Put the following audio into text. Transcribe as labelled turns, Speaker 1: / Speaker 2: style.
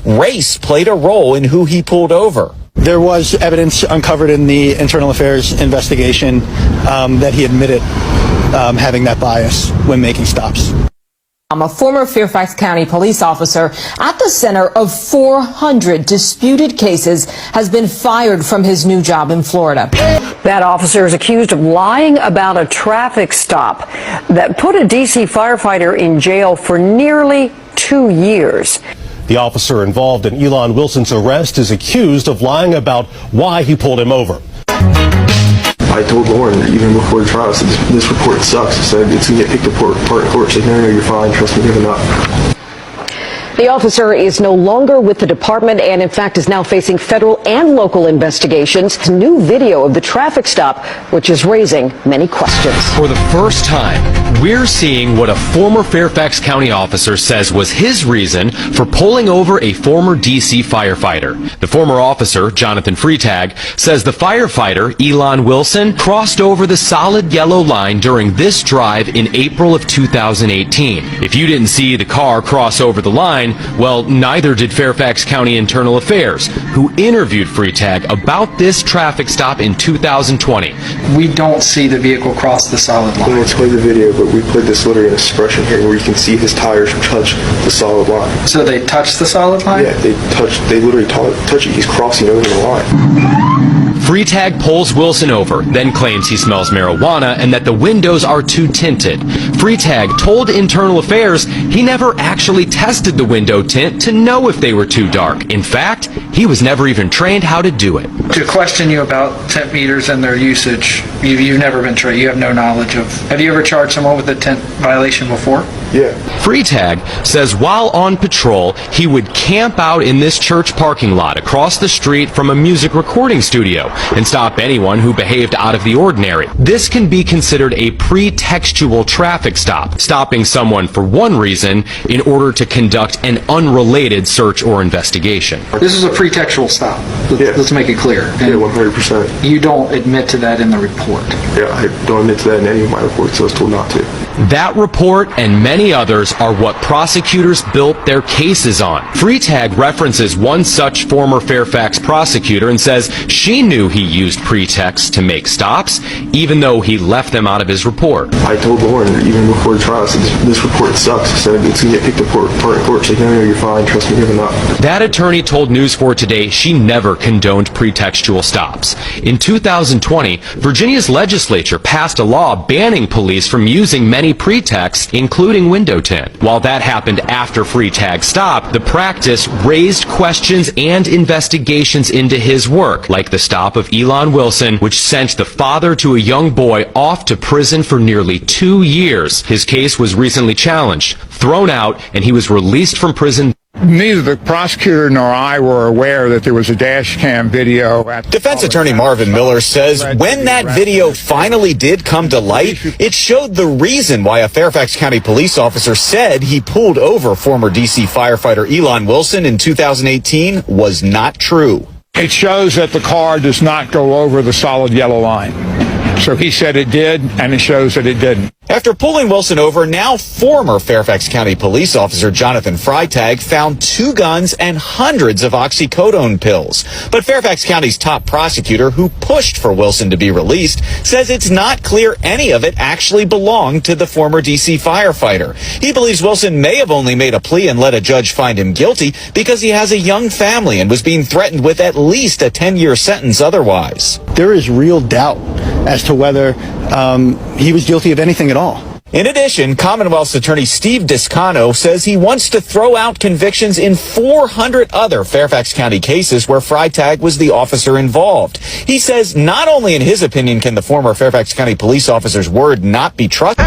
Speaker 1: race played a role in who he pulled over.
Speaker 2: There was evidence uncovered in the internal affairs investigation that he admitted having that bias when making stops.
Speaker 3: I'm a former Fairfax County police officer at the center of 400 disputed cases has been fired from his new job in Florida.
Speaker 4: That officer is accused of lying about a traffic stop that put a D.C. firefighter in jail for nearly 2 years.
Speaker 5: The officer involved in Elon Wilson's arrest is accused of lying about why he pulled him over.
Speaker 6: I told Lauren even before the trial, I said, this report sucks. I said, it's going to get picked apart in court. She said, no, you're fine. Trust me, give it up.
Speaker 4: The officer is no longer with the department and, in fact, is now facing federal and local investigations. New video of the traffic stop, which is raising many questions.
Speaker 7: For the first time, we're seeing what a former Fairfax County officer says was his reason for pulling over a former D.C. firefighter. The former officer, Jonathan Freitag, says the firefighter, Elon Wilson, crossed over the solid yellow line during this drive in April of 2018. If you didn't see the car cross over the line, well, neither did Fairfax County Internal Affairs, who interviewed Freitag about this traffic stop in 2020.
Speaker 8: We don't see the vehicle cross the solid line.
Speaker 6: Let's play the video, but we put this literally an expression here where you can see his tires touch the solid line.
Speaker 8: So they touched the solid line?
Speaker 6: Yeah, they literally touch it. He's crossing over the line.
Speaker 7: Freitag pulls Wilson over, then claims he smells marijuana and that the windows are too tinted. Freitag told Internal Affairs he never actually tested the window tint to know if they were too dark. In fact, he was never even trained how to do it.
Speaker 8: To question you about tint meters and their usage, you've never been trained. You have no knowledge of. Have you ever charged someone with a tint violation before?
Speaker 6: Yeah.
Speaker 7: Freitag says while on patrol, he would camp out in this church parking lot across the street from a music recording studio and stop anyone who behaved out of the ordinary. This can be considered a pretextual traffic stop, stopping someone for one reason in order to conduct an unrelated search or investigation.
Speaker 8: This is a pretextual stop. Let's make it clear.
Speaker 6: And yeah, 100%.
Speaker 8: You don't admit to that in the report.
Speaker 6: Yeah, I don't admit to that in any of my reports, so I was told not to.
Speaker 7: That report and many others are what prosecutors built their cases on. Freitag references one such former Fairfax prosecutor and says she knew he used pretexts to make stops, even though he left them out of his report.
Speaker 6: I told Lauren even before the trial, I said, this report sucks. I said, it's going to get picked apart in court. She said, no, you're fine. Trust me, give it up.
Speaker 7: That attorney told News 4 Today she never condoned pretextual stops. In 2020, Virginia's legislature passed a law banning police from using many pretexts, including window tint. While that happened after Freitag stopped, the practice raised questions and investigations into his work, like the stop of Elon Wilson, which sent the father to a young boy off to prison for nearly 2 years. His case was recently challenged, thrown out, and he was released from prison.
Speaker 9: Neither the prosecutor nor I were aware that there was a dash cam video.
Speaker 1: Defense attorney Marvin Miller says when that video finally did come to light, it showed the reason why a Fairfax County police officer said he pulled over former D.C. firefighter Elon Wilson in 2018 was not true.
Speaker 9: It shows that the car does not go over the solid yellow line. So he said it did, and it shows that it didn't.
Speaker 1: After pulling Wilson over, now former Fairfax County police officer Jonathan Freitag found 2 guns and hundreds of oxycodone pills. But Fairfax County's top prosecutor, who pushed for Wilson to be released, says it's not clear any of it actually belonged to the former D.C. firefighter. He believes Wilson may have only made a plea and let a judge find him guilty because he has a young family and was being threatened with at least a 10-year sentence otherwise.
Speaker 2: There is real doubt as to whether he was guilty of anything at all.
Speaker 1: In addition, Commonwealth's attorney Steve Discano says he wants to throw out convictions in 400 other Fairfax County cases where Freitag was the officer involved. He says not only in his opinion can the former Fairfax County police officer's word not be trusted,